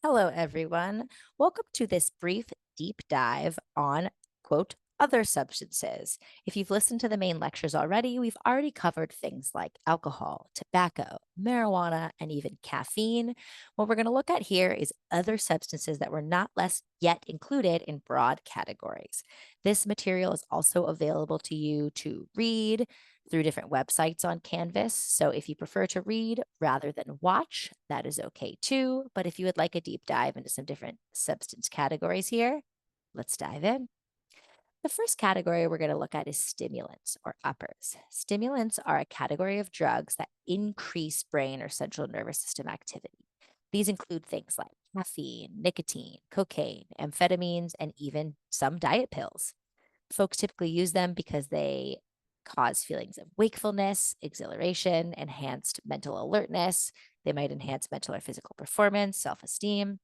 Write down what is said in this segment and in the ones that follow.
Hello, everyone. Welcome to this brief deep dive on, quote, other substances. If you've listened to the main lectures already, we've already covered things like alcohol, tobacco, marijuana, and even caffeine. What we're going to look at here is other substances that were not less yet included in broad categories. This material is also available to you to read through different websites on Canvas. So if you prefer to read rather than watch, that is okay too. But if you would like a deep dive into some different substance categories here, let's dive in. The first category we're going to look at is stimulants or uppers. Stimulants are a category of drugs that increase brain or central nervous system activity. These include things like caffeine, nicotine, cocaine, amphetamines, and even some diet pills. Folks typically use them because they cause feelings of wakefulness, exhilaration, enhanced mental alertness. They might enhance mental or physical performance, self esteem,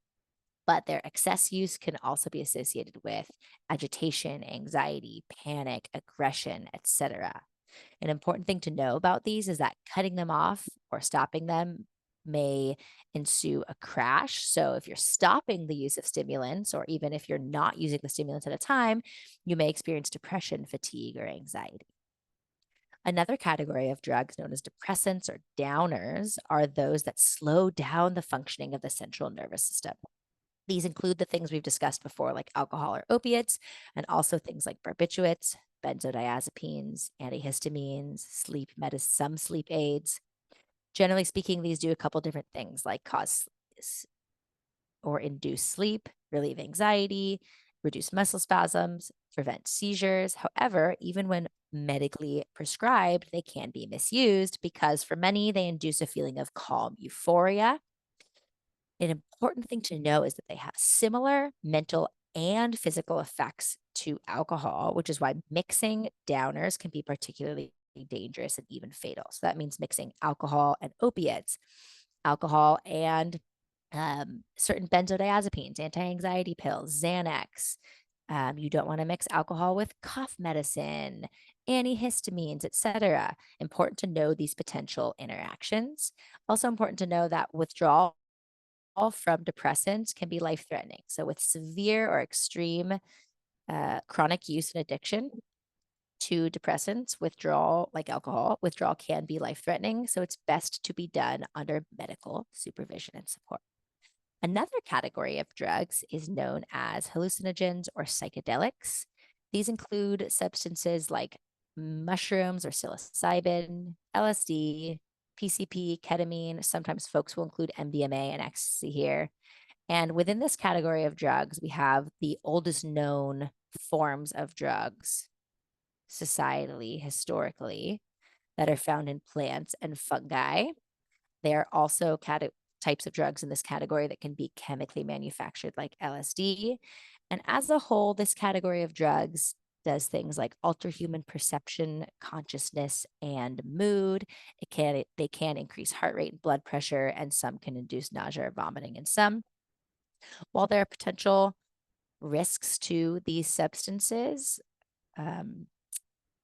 but their excess use can also be associated with agitation, anxiety, panic, aggression, etc. An important thing to know about these is that cutting them off or stopping them may ensue a crash. So, if you're stopping the use of stimulants, or even if you're not using the stimulants at a time, you may experience depression, fatigue, or anxiety. Another category of drugs known as depressants or downers are those that slow down the functioning of the central nervous system. These include the things we've discussed before, like alcohol or opiates, and also things like barbiturates, benzodiazepines, antihistamines, some sleep aids. Generally speaking, these do a couple different things like cause or induce sleep, relieve anxiety, reduce muscle spasms, prevent seizures. However, even when medically prescribed, they can be misused because for many, they induce a feeling of calm euphoria. An important thing to know is that they have similar mental and physical effects to alcohol, which is why mixing downers can be particularly dangerous and even fatal. So that means mixing alcohol and opiates, alcohol and certain benzodiazepines, anti anxiety pills, Xanax. You don't want to mix alcohol with cough medicine, antihistamines, etc. Important to know these potential interactions. Also important to know that withdrawal from depressants can be life threatening. So, with severe or extreme chronic use and addiction to depressants, withdrawal, like alcohol, withdrawal can be life threatening. So, it's best to be done under medical supervision and support. Another category of drugs is known as hallucinogens or psychedelics. These include substances like mushrooms or psilocybin, LSD, PCP, ketamine. Sometimes folks will include MDMA and ecstasy here. And within this category of drugs, we have the oldest known forms of drugs societally, historically, that are found in plants and fungi. There are also types of drugs in this category that can be chemically manufactured, like LSD. And as a whole, this category of drugs does things like alter human perception, consciousness, and mood. They can increase heart rate and blood pressure, and some can induce nausea or vomiting in some. While there are potential risks to these substances, um,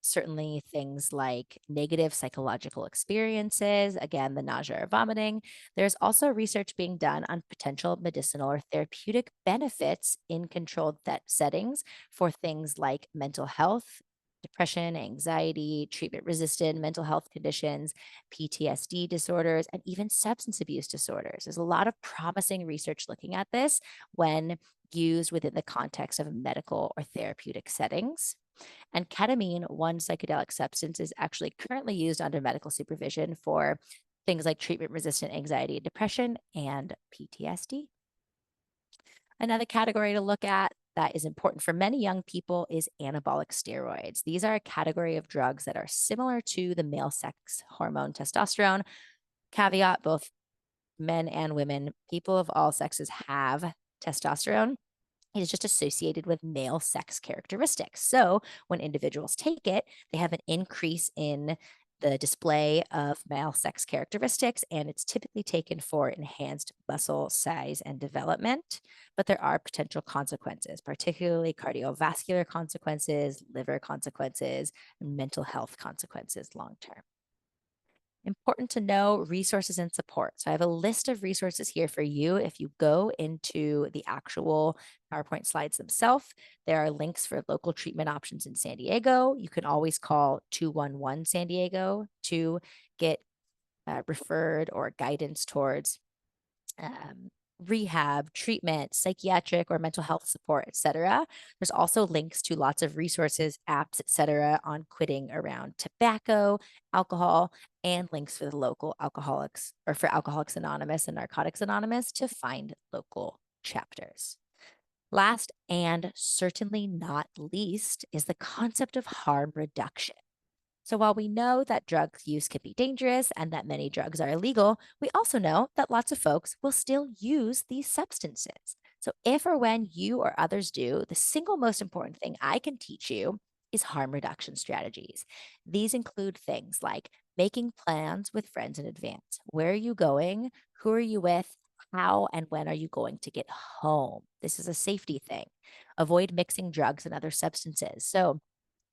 certainly things like negative psychological experiences, again, the nausea or vomiting. There's also research being done on potential medicinal or therapeutic benefits in controlled settings for things like mental health. Depression, anxiety, treatment resistant mental health conditions, PTSD disorders, and even substance abuse disorders. There's a lot of promising research looking at this when used within the context of medical or therapeutic settings. And ketamine, one psychedelic substance, is actually currently used under medical supervision for things like treatment resistant anxiety and depression and PTSD. Another category to look at that is important for many young people is anabolic steroids. These are a category of drugs that are similar to the male sex hormone testosterone. Caveat, both men and women, people of all sexes have testosterone. It is just associated with male sex characteristics. So when individuals take it, they have an increase in the display of male sex characteristics, and it's typically taken for enhanced muscle size and development. But there are potential consequences, particularly cardiovascular consequences, liver consequences, and mental health consequences long term. Important to know resources and support. So I have a list of resources here for you. If you go into the actual PowerPoint slides themselves, there are links for local treatment options in San Diego. You can always call 211 San Diego to get referred or guidance towards um, rehab, treatment, psychiatric or mental health support, etc. There's also links to lots of resources, apps, etc. on quitting around tobacco, alcohol, and links for the local alcoholics or for Alcoholics Anonymous and Narcotics Anonymous to find local chapters. Last and certainly not least is the concept of harm reduction. So while we know that drug use can be dangerous and that many drugs are illegal, we also know that lots of folks will still use these substances. So if or when you or others do, the single most important thing I can teach you is harm reduction strategies. These include things like making plans with friends in advance. Where are you going? Who are you with? How and when are you going to get home? This is a safety thing. Avoid mixing drugs and other substances. So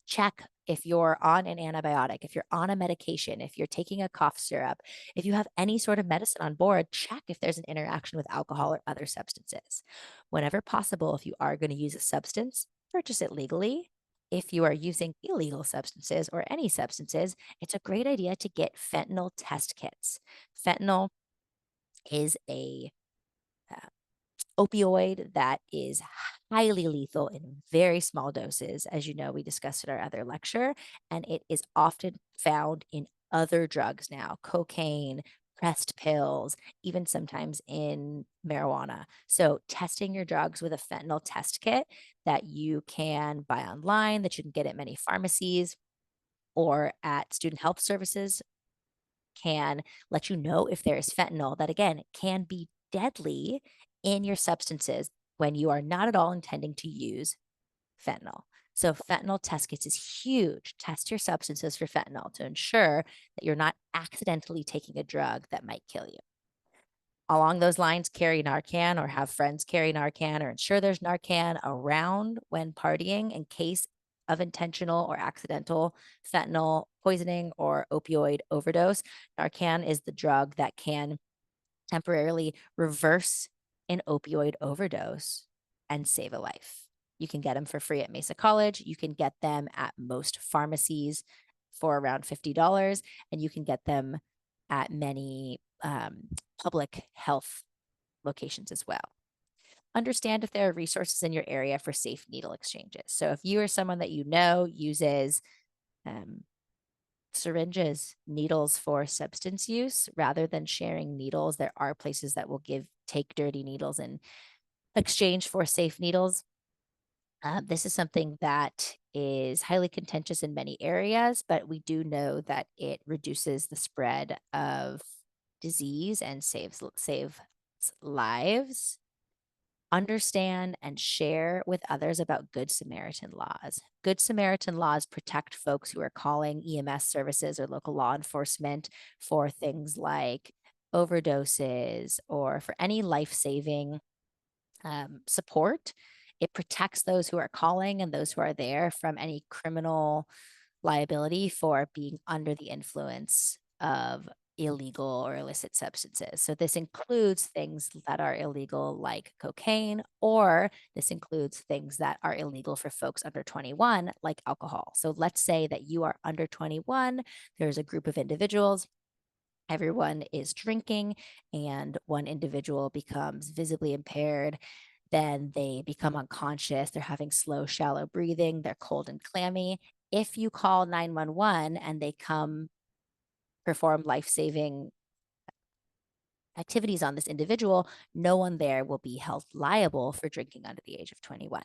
check if you're on an antibiotic, if you're on a medication, if you're taking a cough syrup, if you have any sort of medicine on board, check if there's an interaction with alcohol or other substances. Whenever possible, if you are going to use a substance, purchase it legally. If you are using illegal substances or any substances, it's a great idea to get fentanyl test kits. Fentanyl is a uh, opioid that is highly lethal in very small doses. As you know, we discussed in our other lecture, and it is often found in other drugs now, cocaine, pressed pills, even sometimes in marijuana. So, testing your drugs with a fentanyl test kit that you can buy online, that you can get at many pharmacies or at student health services can let you know if there is fentanyl that, again, can be deadly in your substances when you are not at all intending to use fentanyl. So, fentanyl test kits is huge. Test your substances for fentanyl to ensure that you're not accidentally taking a drug that might kill you. Along those lines, carry Narcan or have friends carry Narcan or ensure there's Narcan around when partying in case of intentional or accidental fentanyl poisoning or opioid overdose. Narcan is the drug that can temporarily reverse an opioid overdose and save a life. You can get them for free at Mesa College. You can get them at most pharmacies for around $50, and you can get them at many public health locations as well. Understand if there are resources in your area for safe needle exchanges. So, if you or someone that you know uses um, syringes, needles for substance use, rather than sharing needles, there are places that will take dirty needles in exchange for safe needles. This is something that is highly contentious in many areas, but we do know that it reduces the spread of disease and saves lives. Understand and share with others about Good Samaritan laws. Good Samaritan laws protect folks who are calling EMS services or local law enforcement for things like overdoses or for any life saving support. It protects those who are calling and those who are there from any criminal liability for being under the influence of illegal or illicit substances. So this includes things that are illegal like cocaine, or this includes things that are illegal for folks under 21 like alcohol. So let's say that you are under 21, there's a group of individuals, everyone is drinking, and one individual becomes visibly impaired, then they become unconscious, they're having slow, shallow breathing, they're cold and clammy. If you call 911 and they come perform life-saving activities on this individual, no one there will be held liable for drinking under the age of 21.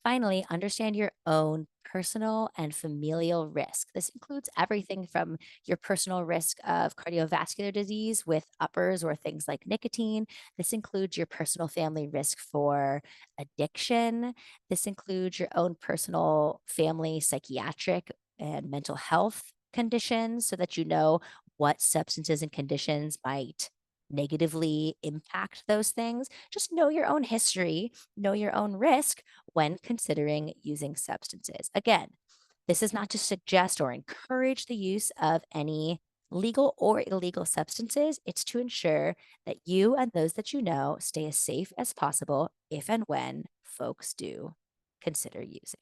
Finally, understand your own personal and familial risk. This includes everything from your personal risk of cardiovascular disease with uppers or things like nicotine. This includes your personal family risk for addiction. This includes your own personal family psychiatric and mental health conditions so that you know what substances and conditions might negatively impact those things. Just know your own history, know your own risk when considering using substances. Again, this is not to suggest or encourage the use of any legal or illegal substances, it's to ensure that you and those that you know stay as safe as possible if and when folks do consider using.